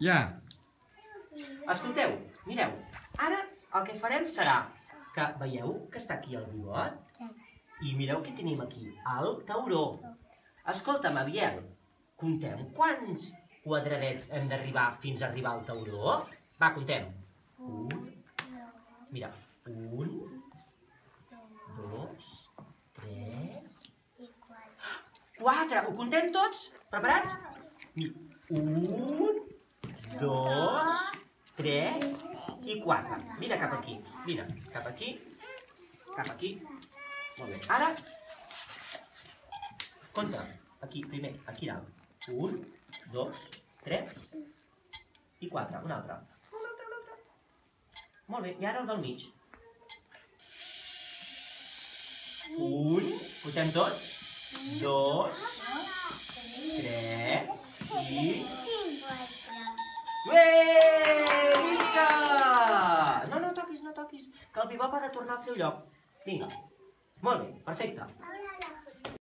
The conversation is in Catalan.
Ja. Escolteu, mireu, ara el que farem serà que veieu que està aquí el bigot? I mireu què tenim aquí, el tauró. Escolta'm, Abiel, contem quants quadradets hem d'arribar fins a arribar al tauró? Va, contem. Mira, 1, 2, 3, 4. Ho contem tots? Preparats? 1, 2, 3 i 4. Mira cap aquí. Mira, cap aquí. Cap aquí. Molt bé. Ara, compta. Aquí, primer, aquí dalt. 1, 2, 3 i 4. Un altre. Un altre. Molt bé. I ara el del mig. 1, comptem tots. 2, 3 i... Visca! No toquis, que el bebop ha de tornar al seu lloc. Vinga. Molt bé, perfecte.